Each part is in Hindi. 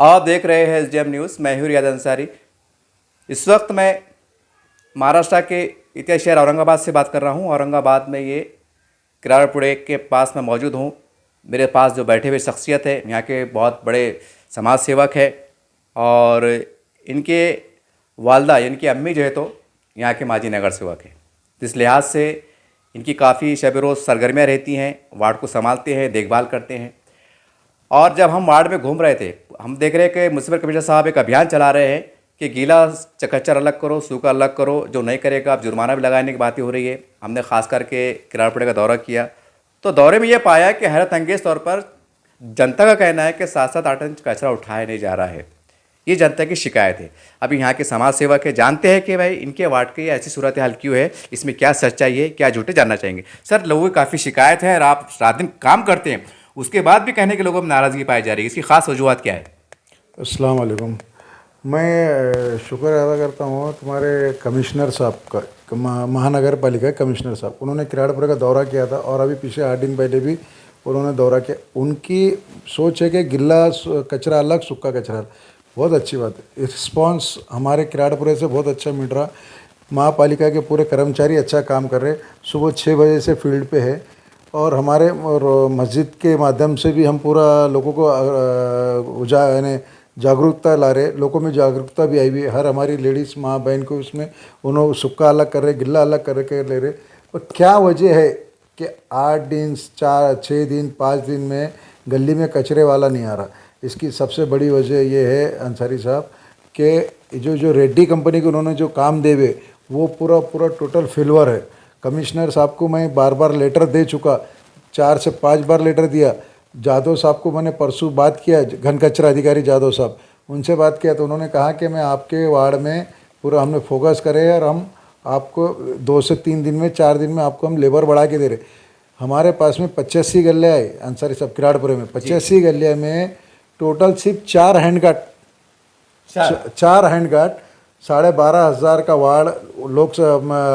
आप देख रहे हैं एसडीएम न्यूज़। मैं हूं रियाद अंसारी। इस वक्त मैं महाराष्ट्र के इतिहास शहर औरंगाबाद से बात कर रहा हूं। औरंगाबाद में ये किराड़पुरे के पास मैं मौजूद हूं। मेरे पास जो बैठे हुए शख्सियत है यहाँ के बहुत बड़े समाज सेवक है और इनके वालदा इनकी अम्मी जो है तो यहाँ के माजी नगर सेवक है। इस लिहाज से इनकी काफ़ी शब रोज़ सरगर्मियाँ रहती हैं, वार्ड को संभालते हैं, देखभाल करते हैं। और जब हम वार्ड में घूम रहे थे, हम देख रहे हैं कि म्यूनसिपल कमिश्नर साहब एक अभियान चला रहे हैं कि गीला कचरा अलग करो, सूखा अलग करो, जो नहीं करेगा आप जुर्माना भी लगाने की बातें हो रही है। हमने खास करके किराड़पुरे का दौरा किया तो दौरे में ये पाया कि हैरत अंगेज तौर पर जनता का कहना है कि 7-7 8 इंच कचरा उठाया नहीं जा रहा है। ये जनता की शिकायत है। अभी यहाँ के समाज सेवक है, जानते हैं कि भाई इनके वार्ड की ऐसी सूरत हाल क्यों है, इसमें क्या सच्चाई है, क्या झूठे, जानना चाहेंगे। सर, लोगों की काफ़ी शिकायत है और आप रात दिन काम करते हैं, उसके बाद भी कहने के लोगों में नाराज़गी पाई जा रही है, इसकी खास वजूहत क्या है? अस्सलाम वालेकुम। मैं शुक्र अदा करता हूँ तुम्हारे कमिश्नर साहब का, महानगर पालिका कमिश्नर साहब, उन्होंने किराड़पुरे का दौरा किया था और अभी पिछले 8 दिन पहले भी उन्होंने दौरा किया। उनकी सोच है कि गिल्ला कचरा अलग, सूखा कचरा अलग। बहुत अच्छी बात है। रिस्पॉन्स हमारे किराड़पुरे से बहुत अच्छा मिल रहा। महापालिका के पूरे कर्मचारी अच्छा काम कर रहे। सुबह 6 बजे से फील्ड पे है और हमारे मस्जिद के माध्यम से भी हम पूरा लोगों को यानी जागरूकता ला रहे। लोगों में जागरूकता भी आई हुई है। हर हमारी लेडीज़ माँ बहन को उसमें उन्होंने सूखा अलग कर रहे, गिल्ला अलग कर ले रहे। और क्या वजह है कि 8 दिन, 4-6 दिन, 5 दिन में गली में कचरे वाला नहीं आ रहा? इसकी सबसे बड़ी वजह ये है अंसारी साहब कि जो रेड्डी कंपनी को उन्होंने जो काम दे हुए वो पूरा टोटल फेलवर है। कमिश्नर साहब को मैं बार बार लेटर दे चुका, 4 से 5 बार लेटर दिया। जादव साहब को मैंने परसों बात किया, घन कचरा अधिकारी जादव साहब, उनसे बात किया तो उन्होंने कहा कि मैं आपके वार्ड में पूरा हमने फोकस करे और हम आपको 2 से 3 दिन में, 4 दिन में आपको हम लेबर बढ़ा के दे रहे। हमारे पास में 85 गलियाँ है अंसारी साहब किराड़पुरे में। 85 गलियाँ में टोटल सिर्फ 4 हैंड गार्ड, 4 हैंड गार्ड, 12,500 का वार्ड लोक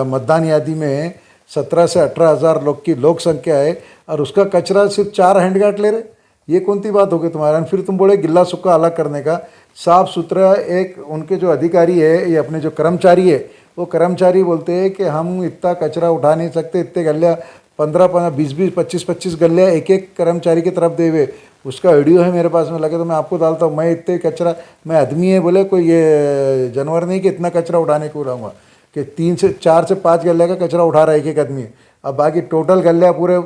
मतदान यादी में 17 से 18,000 लोग की लोक संख्या है और उसका कचरा सिर्फ 4 हैंड गार्ड ले रहे। ये कौन सी बात होगी तुम्हारा? फिर तुम बोले गिल्ला सूखा अलग करने का। साफ सुथरा एक उनके जो अधिकारी है, ये अपने जो कर्मचारी है, वो कर्मचारी बोलते हैं कि हम इतना कचरा उठा नहीं सकते, इतने गलियाँ 15-15, 20-20, 25-25 गलियाँ एक एक कर्मचारी की तरफ दे हुए। उसका वीडियो है मेरे पास में, लगे तो मैं आपको डालता हूँ। मैं इतने कचरा, मैं आदमी है बोले, कोई ये जानवर नहीं कि इतना कचरा उठाने को लाऊंगा कि 4 से 5 गलिया का कचरा उठा रहा है एक आदमी। अब बाकी टोटल गलियाँ पूरे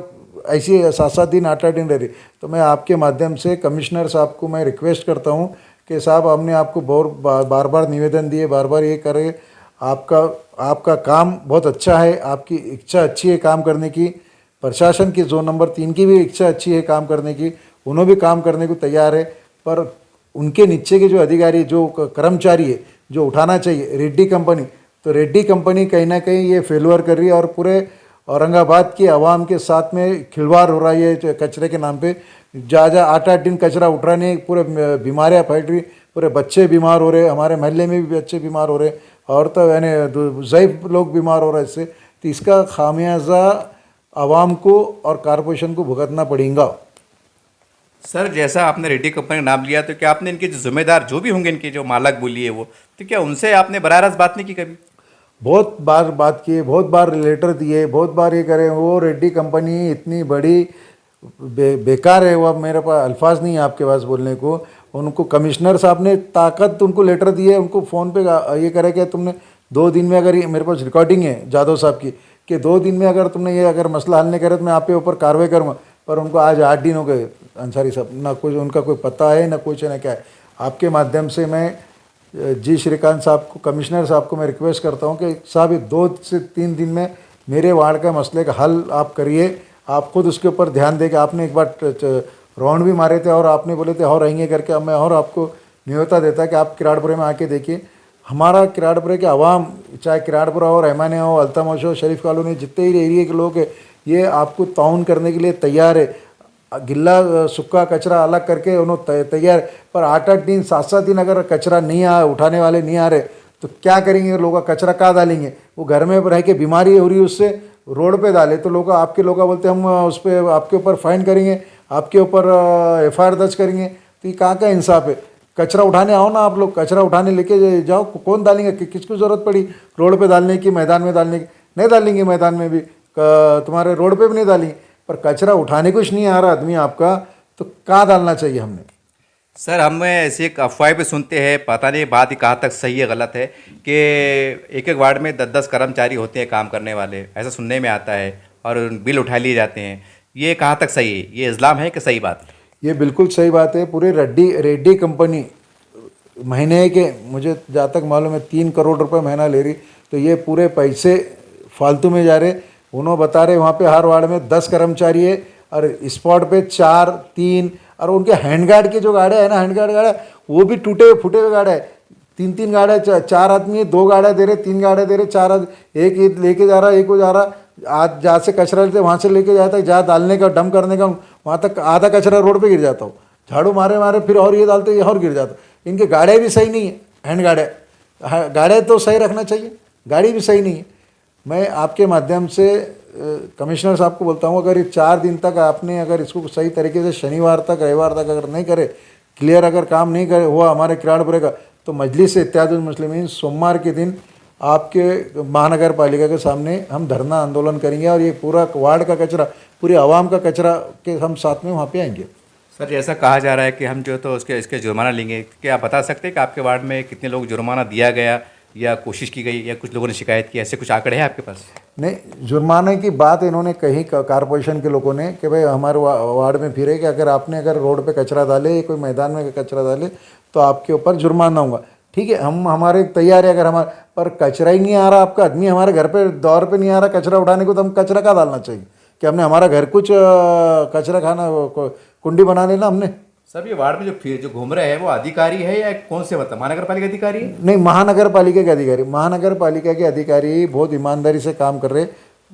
ऐसी 7-7 दिन, 8-8 दिन रह रही। तो मैं आपके माध्यम से कमिश्नर साहब को मैं रिक्वेस्ट करता हूँ कि साहब, हमने आपको बहुत बार बार निवेदन दिए, बार बार ये करें। आपका काम बहुत अच्छा है, आपकी इच्छा अच्छी है काम करने की। प्रशासन की जोन नंबर 3 की भी इच्छा अच्छी है काम करने की, उन्होंने भी काम करने को तैयार है। पर उनके नीचे के जो अधिकारी, जो कर्मचारी है, जो उठाना चाहिए, रेड्डी कंपनी, तो रेड्डी कंपनी कहीं ना कहीं ये फेलवर कर रही है और पूरे औरंगाबाद की आवाम के साथ में खिलवाड़ हो रहा है कचरे के नाम पे। जहाँ 8-8 दिन कचरा उठ रहा नहीं, पूरे बीमारियाँ फैल रही, पूरे बच्चे बीमार हो रहे, हमारे मोहल्ले में भी बच्चे बीमार हो रहे और तो यानी ज़ईफ़ लोग बीमार हो रहे इससे। तो इसका खामियाजा आवाम को और कॉरपोरेशन को भुगतना पड़ेगा। सर, जैसा आपने रेड्डी कंपनी का नाम लिया, तो क्या आपने इनके जो जिम्मेदार जो भी होंगे, इनके जो मालक बोलिए वो, तो क्या उनसे आपने बराह रास्त बात नहीं की कभी? बहुत बार बात किए, बहुत बार लेटर दिए, बहुत बार ये करें। वो रेड्डी कंपनी इतनी बड़ी बेकार है, वो अब मेरे पास अल्फाज नहीं है आपके पास बोलने को। उनको कमिश्नर साहब ने ताकत उनको लेटर दी है, उनको फ़ोन पे ये करे कि तुमने 2 दिन में, अगर ये मेरे पास रिकॉर्डिंग है जादव साहब की, कि 2 दिन में अगर तुमने ये अगर मसला हल नहीं करे तो मैं आप पे ऊपर कार्रवाई करूँगा। पर उनको आज 8 दिन हो गए अंसारी साहब, ना कुछ उनका कोई पता है, ना कुछ है, ना क्या है। आपके माध्यम से मैं जी श्रीकांत साहब को, कमिश्नर साहब को मैं रिक्वेस्ट करता हूं कि साहब ये 2 से 3 दिन में मेरे वार्ड का मसले का हल आप करिए। आप खुद उसके ऊपर ध्यान दें कि आपने एक बार राउंड भी मारे थे और आपने बोले थे और रहेंगे करके। अब मैं और आपको न्योता देता कि आप किराड़पुरे में आके देखिए। हमारा किराड़पुरे के आवाम, चाहे किराड़पुरा हो, रहमानिया हो, अल्तमश हो, शरीफ कॉलोनी, जितने ही एरिए के लोग हैं, ये आपको ताउन करने के लिए तैयार है। गिल्ला सूखा कचरा अलग करके उन्होंने तैयार। पर 8-8 दिन, 7-7 दिन अगर कचरा नहीं आ, उठाने वाले नहीं आ रहे तो क्या करेंगे लोग? कचरा कहाँ डालेंगे? वो घर में रह के बीमारी हो रही है, उससे रोड पे डाले तो लोग, आपके लोग बोलते हम उस पर आपके ऊपर फाइन करेंगे, आपके ऊपर FIR दर्ज करेंगे। तो ये कहाँ का इंसाफ है? कचरा उठाने आओ ना आप लोग, कचरा उठाने लेके जाओ, कौन डालेंगे, किसको ज़रूरत पड़ी रोड पे डालने की, मैदान में डालने की, नहीं डालेंगे मैदान में भी, तुम्हारे रोड पे भी नहीं डालेंगे, पर कचरा उठाने कुछ नहीं आ रहा आदमी आपका, तो कहाँ डालना चाहिए हमने। सर हमें ऐसी एक अफवाह भी सुनते हैं, पता नहीं बात ही कहाँ तक सही है गलत है, कि एक एक वार्ड में 10-10 कर्मचारी होते हैं काम करने वाले, ऐसा सुनने में आता है, और बिल उठा लिए जाते हैं। ये कहाँ तक सही है, ये इस्लाम है कि सही बात है? ये बिल्कुल सही बात है। पूरे रेड्डी कंपनी महीने के, मुझे जहाँ तक मालूम है 3 करोड़ रुपए महीना ले रही, तो ये पूरे पैसे फालतू में जा रहे। उन्होंने बता रहे वहाँ पे हर वार्ड में 10 कर्मचारी है, और स्पॉट पे 4-3, और उनके हैंडगार्ड के जो गाड़े है ना, हैंडगार्ड गाड़ा वो भी टूटे हुए फूटे हुए गाड़े है। 3-3 गाड़े, 4 आदमी है, 2 गाड़े दे रहे, 3 गाड़े दे रहे, 4 आदमी, एक लेके जा रहा, एक को जा रहा, आज जहाँ से कचरा लेते वहाँ से लेके जाता है, जहाँ डालने का डंप करने का वहाँ तक आधा कचरा रोड पे गिर जाता हो, झाड़ू मारे मारे फिर और ये डालते, ये और गिर जाता। इनके गाड़े भी सही नहीं है, हैंड गाड़े, गाड़े तो सही रखना चाहिए, गाड़ी भी सही नहीं है। मैं आपके माध्यम से कमिश्नर साहब को बोलता हूँ, अगर ये 4 दिन तक आपने अगर इसको सही तरीके से शनिवार तक रविवार तक अगर नहीं करे, क्लियर अगर काम नहीं करे हुआ हमारे किराड़पुरे का, तो मजलिस इत्तेहादुल मुस्लिमीन सोमवार के दिन आपके महानगर पालिका के सामने हम धरना आंदोलन करेंगे, और ये पूरा वार्ड का कचरा, पूरी आवाम का कचरा के हम साथ में वहाँ पे आएंगे। सर जैसा कहा जा रहा है कि हम जो तो इसके जुर्माना लेंगे, क्या आप बता सकते हैं कि आपके वार्ड में कितने लोग जुर्माना दिया गया या कोशिश की गई, या कुछ लोगों ने शिकायत की, ऐसे कुछ आंकड़े हैं आपके पास? नहीं, जुर्माने की बात इन्होंने कही कारपोरेशन के लोगों ने कि भाई हमारे वार्ड में फिरे कि अगर आपने अगर रोड पे कचरा डाले, कोई मैदान में कचरा डाले, तो आपके ऊपर जुर्माना होगा। ठीक है, हम हमारे तैयार है, अगर हमारे पर कचरा ही नहीं आ रहा, आपका आदमी हमारे घर पे दौर पे नहीं आ रहा कचरा उठाने को, तो हम कचरा का डालना चाहिए कि हमने हमारा घर कुछ कचरा खाना कुंडी बना लेना हमने। सर ये वार्ड में जो घूम रहे हैं वो अधिकारी है या कौन से, मतलब महानगर पालिका अधिकारी है? नहीं, महानगर पालिका के अधिकारी, महानगर पालिका के अधिकारी बहुत ईमानदारी से काम कर रहे,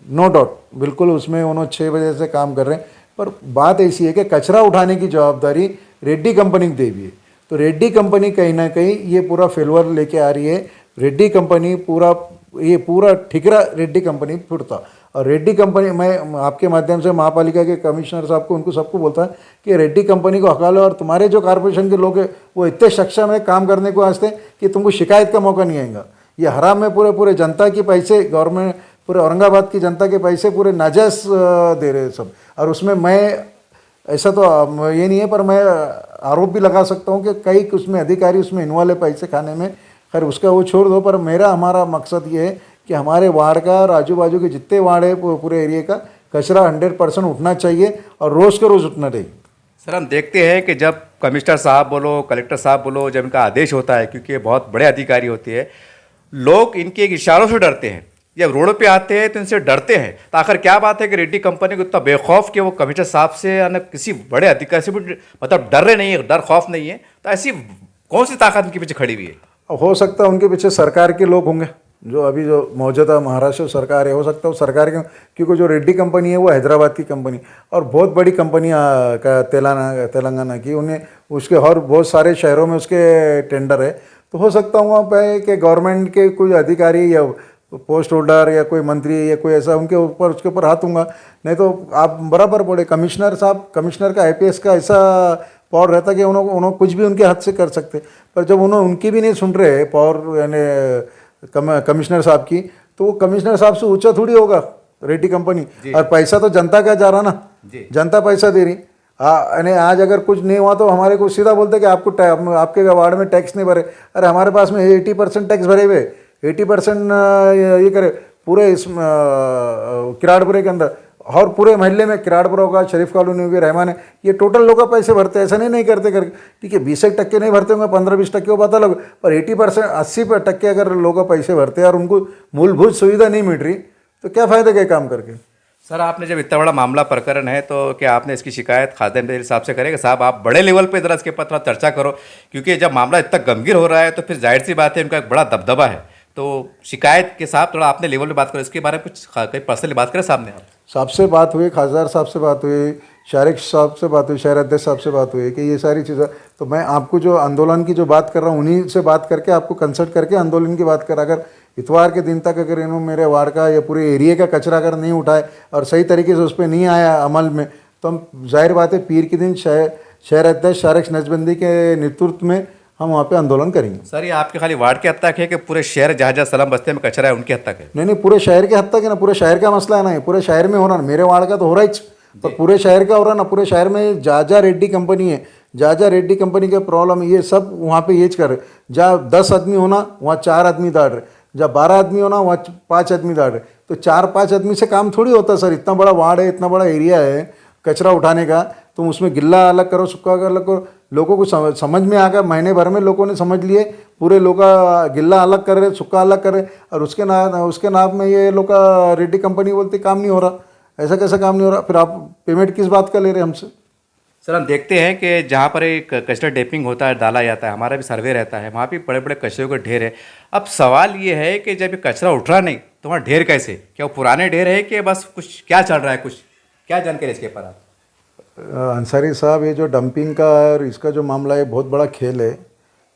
नो डाउट, बिल्कुल उसमें उन्होंने 6 बजे से काम कर रहे हैं। पर बात ऐसी है कि कचरा उठाने की जवाबदारी रेड्डी कंपनी को दे दी है, तो रेड्डी कंपनी कहीं ना कहीं ये पूरा फेलवर लेके आ रही है। रेड्डी कंपनी पूरा ठिकरा रेड्डी कंपनी फुटता, और रेड्डी कंपनी, मैं आपके माध्यम से महापालिका के कमिश्नर साहब को, उनको सबको बोलता है कि रेड्डी कंपनी को हकालो, और तुम्हारे जो कॉर्पोरेशन के लोग हैं वो इतने सक्षम है काम करने को वास्ते कि तुमको शिकायत का मौका नहीं आएगा। ये हराम में पूरे जनता के पैसे, गवर्नमेंट पूरे औरंगाबाद की जनता के पैसे पूरे नाजायज़ दे रहे हैं सब। और उसमें मैं ऐसा तो ये नहीं है, पर मैं आरोप भी लगा सकता हूँ कि कई उसमें अधिकारी उसमें इन्वॉल्व है पैसे खाने में। खैर उसका वो छोड़ दो, पर हमारा मकसद ये है कि हमारे वार्ड का और आजू बाजू के जितने वार्ड है पूरे एरिया का कचरा 100% उठना चाहिए, और रोज़ के रोज़ उठना चाहिए। सर हम देखते हैं कि जब कमिश्नर साहब बोलो, कलेक्टर साहब बोलो, जब इनका आदेश होता है, क्योंकि ये बहुत बड़े अधिकारी होते हैं, लोग इनके इशारों से डरते हैं। जब रोड पे आते हैं तो इनसे डरते हैं। तो आखिर क्या बात है कि रेड्डी कंपनी को इतना बेखौफ कि वो कमिश्नर साहब से या किसी बड़े अधिकारी से भी मतलब डर रहे नहीं है, डर खौफ नहीं है? तो ऐसी कौन सी ताकत उनके पीछे खड़ी हुई है? हो सकता है उनके पीछे सरकार के लोग होंगे, जो अभी जो मौजूदा महाराष्ट्र सरकार है, हो सकता है सरकार के, क्योंकि जो रेड्डी कंपनी है वो हैदराबाद की कंपनी और बहुत बड़ी कंपनी का तेलंगाना की, उन्हें उसके और बहुत सारे शहरों में उसके टेंडर है। तो हो सकता है वहाँ पे कि गवर्नमेंट के कोई अधिकारी या पोस्ट होल्डर या कोई मंत्री या कोई ऐसा उनके ऊपर उसके ऊपर हाथ होगा। नहीं तो आप बराबर बोले, कमिश्नर साहब, कमिश्नर का IPS का ऐसा पावर रहता कि उन्होंने कुछ भी उनके हाथ से कर सकते, पर जब उनकी भी नहीं सुन रहे पावर यानी कमिश्नर साहब की, तो वो कमिश्नर साहब से ऊंचा थोड़ी होगा रेड्डी कंपनी। और पैसा तो जनता का जा रहा ना, जनता पैसा दे रही। यानी आज अगर कुछ नहीं हुआ तो हमारे को सीधा बोलते कि आपके वार्ड में टैक्स नहीं भरे। अरे हमारे पास में 80% टैक्स भरे हुए, 80% ये करे पूरे इस किराड़पुरे के अंदर, और पूरे मोहल्ले में किराड़पुरा होगा, शरीफ कॉलोनी होगी, रहमान है, ये टोटल लोग पैसे भरते हैं। ऐसा नहीं करते करके, ठीक है 20% नहीं भरते होंगे, 15-20% वो पता लग, पर 80% 80% अगर लोग पैसे भरते हैं और उनको मूलभूत सुविधा नहीं मिल रही, तो क्या फ़ायदा क्या काम करके। सर आपने जब इतना बड़ा मामला प्रकरण है, तो क्या आपने इसकी शिकायत खाद्य मंत्री साहब से करेगा? साहब आप बड़े लेवल पे ज़रा इसके ऊपर थोड़ा चर्चा करो, क्योंकि जब मामला इतना गंभीर हो रहा है तो फिर जाहिर सी बात है उनका एक बड़ा दबदबा है। तो शिकायत के साथ थोड़ा आपने लेवल पे बात करो, इसके बारे में कुछ कहीं पर्सनली बात करें सामने? आप साहब से बात हुई, खासदार साहब से बात हुई, शारिक साहब से बात हुई, शहर अध्यक्ष साहब से बात हुई कि ये सारी चीज़ें, तो मैं आपको जो आंदोलन की जो बात कर रहा हूँ उन्हीं से बात करके आपको कंसल्ट करके आंदोलन की बात कर, अगर इतवार के दिन तक अगर इन्होंने मेरे वार्ड का या पूरे एरिया का कचरा अगर नहीं उठाए और सही तरीके से उस पर नहीं आया अमल में, तो हम जाहिर बात है पीर के दिन शहर अध्यक्ष शारिक नजबंदी के नेतृत्व में हम वहाँ पे आंदोलन करेंगे। सर ये आपके खाली वार्ड के हद तक है कि पूरे शहर जहाँ जहाँ सलाम बस्ती में कचरा है उनकी हद तक है? नहीं, पूरे शहर के हद तक है ना, पूरे शहर का मसला है ना, ये पूरे शहर में हो रहा ना, मेरे वार्ड का तो हो रहा ही, पर पूरे शहर का हो रहा ना। पूरे शहर में जाजा रेड्डी कंपनी है, जाजा रेड्डी कंपनी का प्रॉब्लम, ये सब वहाँ पे येज कर रहे। जहाँ 10 आदमी होना वहाँ 4 आदमी दाड़ रहे, जहाँ 12 आदमी होना वहाँ 5 आदमी दाड़ रहे। तो 4-5 आदमी से काम थोड़ी होता सर, इतना बड़ा वार्ड है, इतना बड़ा एरिया है कचरा उठाने का, तुम उसमें गिल्ला अलग करो, सूखा अलग करो। लोगों को समझ में आ गया, महीने भर में लोगों ने समझ लिए, पूरे लोग का गिल्ला अलग कर रहे, सूखा अलग कर रहे, और उसके नाम में ये लोग का रेड्डी कंपनी बोलते काम नहीं हो रहा। ऐसा कैसा काम नहीं हो रहा? फिर आप पेमेंट किस बात का ले रहे हैं हमसे? सर हम देखते हैं कि जहाँ पर एक कचरा डंपिंग होता है, डाला जाता है, हमारा भी सर्वे रहता है, वहाँ भी बड़े बड़े कचरे के ढेर है। अब सवाल ये है कि जब ये कचरा उठ रहा नहीं तो वहाँ ढेर कैसे? क्या वो पुराने ढेर है कि बस कुछ क्या चल रहा है, कुछ क्या जानकारी इसके ऊपर आप? अंसारी साहब, ये जो डंपिंग का और इसका जो मामला है बहुत बड़ा खेल है।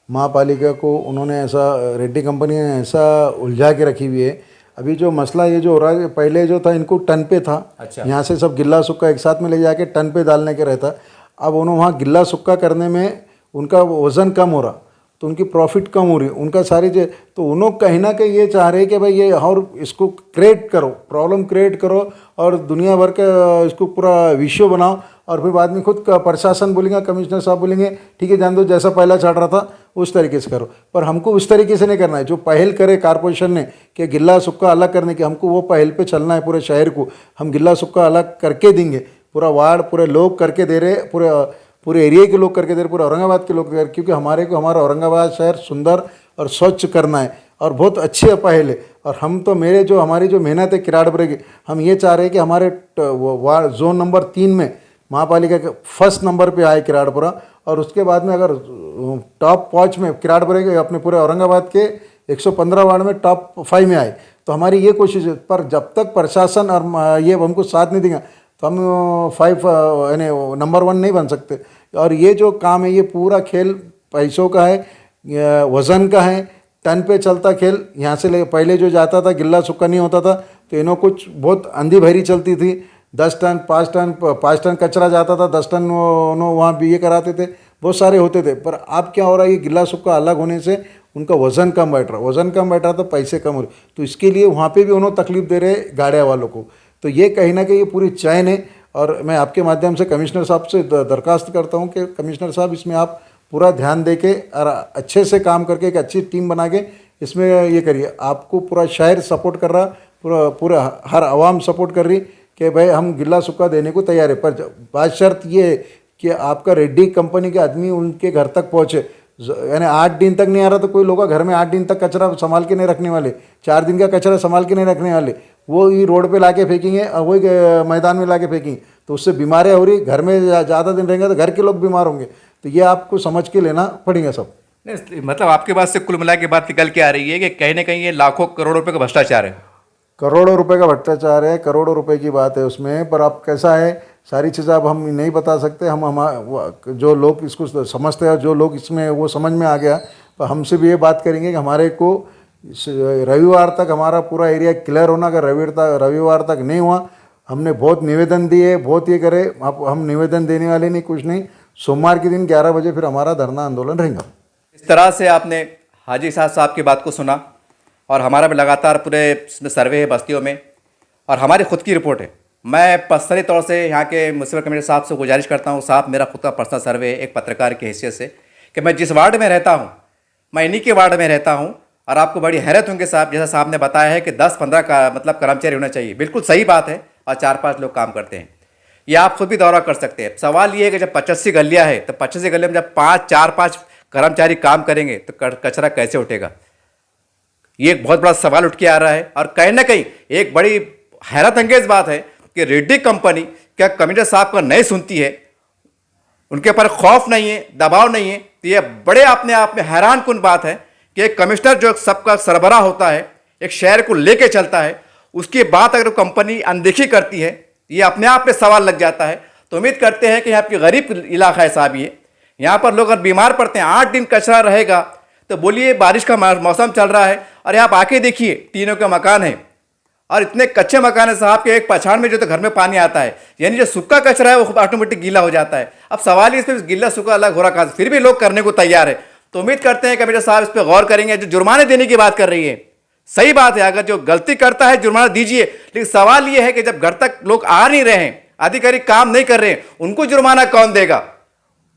महापालिका को उन्होंने ऐसा, रेड्डी कंपनी ने ऐसा उलझा के रखी हुई है। अभी जो मसला ये जो हो रहा है, पहले जो था इनको टन पे था। अच्छा। यहाँ से सब गिल्ला सुक्का एक साथ में ले जाके टन पे डालने के रहता। अब उन्होंने वहाँ गिल्ला सुक्का करने में उनका वज़न कम हो रहा, तो उनकी प्रॉफिट कम हो रही, उनका सारी तो उन्होंने कहीं ना कहीं ये चाह रहे हैं कि भाई ये और इसको क्रिएट करो, प्रॉब्लम क्रिएट करो और दुनिया भर का इसको पूरा विश्व बनाओ, और फिर बाद में खुद का प्रशासन बोलेंगे, कमिश्नर साहब बोलेंगे ठीक है जान दो, जैसा पहला चल रहा था उस तरीके से करो। पर हमको उस तरीके से नहीं करना है। जो पहल करे कॉर्पोरेशन ने कि गिल्ला सुक्का अलग करने की, हमको वो पहल पे चलना है। पूरे शहर को हम गिल्ला सुक्का अलग करके देंगे, पूरा वार्ड पूरे लोग करके दे रहे, पूरे एरिया के लोग करके दे रहे, पूरे औरंगाबाद के लोग कर, क्योंकि हमारा औरंगाबाद शहर सुंदर और स्वच्छ करना है और बहुत अच्छी पहल है। और हम तो हमारी जो मेहनत है किराड़ बरेगी, हम ये चाह रहे हैं कि हमारे वार्ड जोन नंबर 3 में महापालिका के फर्स्ट नंबर पे आए किराड़पुरा, और उसके बाद में अगर टॉप 5 में किराड़पुरा के अपने पूरे औरंगाबाद के 115 वार्ड में टॉप 5 में आए, तो हमारी ये कोशिश है। पर जब तक प्रशासन और ये हमको साथ नहीं देंगे तो हम 5 यानी नंबर 1 नहीं बन सकते। और ये जो काम है ये पूरा खेल पैसों का है, वज़न का है, टन पे चलता खेल। यहाँ से ले पहले जो जाता था गिल्ला सुक्का नहीं होता था, तो इन्हों कुछ बहुत अंधी भरी चलती थी, 10 टन 5 टन कचरा जाता था, 10 टन वहाँ भी ये कराते थे, बहुत सारे होते थे। पर अब क्या हो रहा है, ये गिल्ला सुक्का अलग होने से उनका वज़न कम बैठ रहा, तो पैसे कम हो रहे, तो इसके लिए वहाँ पे भी उन्होंने तकलीफ दे रहे गाड़िया वालों को। तो ये कहीं ना कहीं ये पूरी चैन है। और मैं आपके माध्यम से कमिश्नर साहब से दरख्वास्त करता हूँ कि कमिश्नर साहब इसमें आप पूरा ध्यान दे के और अच्छे से काम करके एक अच्छी टीम बना के इसमें ये करिए। आपको पूरा शहर सपोर्ट कर रहा, पूरा हर आवाम सपोर्ट कर रही कि भाई हम गिल्ला सुक्का देने को तैयार है। पर बात शर्त ये है कि आपका रेड्डी कंपनी के आदमी उनके घर तक पहुँचे, यानी 8 दिन तक नहीं आ रहा तो कोई लोग घर में 8 दिन तक कचरा संभाल के नहीं रखने वाले, 4 दिन का कचरा संभाल के नहीं रखने वाले, वो ही रोड पे लाके फेंकेंगे और वही मैदान में लाके फेंकेंगे, तो उससे बीमारियाँ हो रही। घर में ज़्यादा दिन रहेंगे तो घर के लोग बीमार होंगे, तो ये आपको समझ के लेना पड़ेगा सब। नहीं मतलब आपके पास से कुल मिला के बात निकल के आ रही है कि कहीं ना कहीं ये लाखों करोड़ों रुपए का भ्रष्टाचार है। करोड़ों रुपए का भ्रष्टाचार है, करोड़ों रुपए की बात है उसमें। पर अब कैसा है, सारी चीज़ें अब हम नहीं बता सकते। जो लोग इसको समझते हैं, जो लोग इसमें वो समझ में आ गया, तो हमसे भी ये बात करेंगे कि हमारे को रविवार तक हमारा पूरा एरिया क्लियर होना। अगर रविवार तक नहीं हुआ, हमने बहुत निवेदन दिए, बहुत ये करे, अब हम निवेदन देने वाले नहीं, कुछ नहीं। सोमवार के दिन 11 बजे फिर हमारा धरना आंदोलन रहेगा। इस तरह से आपने हाजी साहब की बात को सुना, और हमारा भी लगातार पूरे इसमें सर्वे है बस्तियों में, और हमारी खुद की रिपोर्ट है। मैं पर्सनली तौर से यहाँ के म्यूनसिपल कमिश्नर साहब से गुजारिश करता हूँ, साहब मेरा खुद का पर्सनल सर्वे है एक पत्रकार की हैसियत से, कि मैं जिस वार्ड में रहता हूँ, मैं इन्हीं के वार्ड में रहता हूँ, और आपको बड़ी हैरत होंगे साहब, जैसा साहब ने बताया है कि 10-15 का मतलब कर्मचारी होना चाहिए, बिल्कुल सही बात है, और 4-5 लोग काम करते हैं। ये आप खुद भी दौरा कर सकते हैं। सवाल ये है कि जब 85 गलियाँ है, तो 85 गलियों में जब 4-5 कर्मचारी काम करेंगे तो कचरा कैसे उठेगा? ये एक बहुत बड़ा सवाल उठ के आ रहा है। और कहीं ना कहीं एक बड़ी हैरत अंगेज बात है कि रेड्डी कंपनी क्या कमिश्नर साहब का नहीं सुनती है, उनके ऊपर खौफ नहीं है, दबाव नहीं है। तो ये बड़े अपने आप में हैरान कुन बात है कि एक कमिश्नर जो सबका सरबराह होता है, एक शहर को लेके चलता है, उसकी बात अगर कंपनी अनदेखी करती है, ये अपने आप में सवाल लग जाता है। तो उम्मीद करते हैं कि यहाँ पे गरीब इलाका है साहब, ये यहाँ पर लोग अगर बीमार पड़ते हैं, 8 दिन कचरा रहेगा, तो बोलिए बारिश का मौसम चल रहा है, और यहाँ आप आके देखिए टीनों के मकान है, और इतने कच्चे मकान है साहब के एक पछाड़ में जो तो घर में पानी आता है, यानी जो सूखा कचरा है वो ऑटोमेटिक गीला हो जाता है। अब सवाल ही इसमें गीला सूखा अलग हो रहा, फिर भी लोग करने को तैयार है। तो उम्मीद करते हैं कमिश्नर साहब इस पर गौर करेंगे। जो जुर्माने देने की बात कर रही है, सही बात है, अगर जो गलती करता है जुर्माना दीजिए, लेकिन सवाल यह है कि जब घर तक लोग आ नहीं रहे हैं, अधिकारी काम नहीं कर रहे हैं, उनको जुर्माना कौन देगा,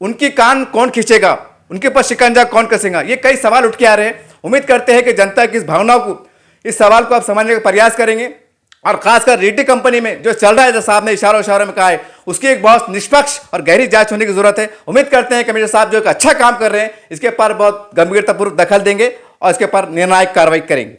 उनकी कान कौन खींचेगा, उनके ऊपर शिकंजा कौन कसेगा, ये कई सवाल उठ के आ रहे हैं। उम्मीद करते हैं कि जनता की इस भावना को, इस सवाल को आप समझने का प्रयास करेंगे और खासकर रेड्डी कंपनी में जो चल रहा है, जो साहब ने इशारों में कहा है, उसकी एक बहुत निष्पक्ष और गहरी जांच होने की जरूरत है। उम्मीद करते हैं कमिश्नर साहब जो एक अच्छा काम कर रहे हैं, इसके पर बहुत गंभीरतापूर्वक दखल देंगे और इसके पर निर्णायक कार्रवाई करेंगे।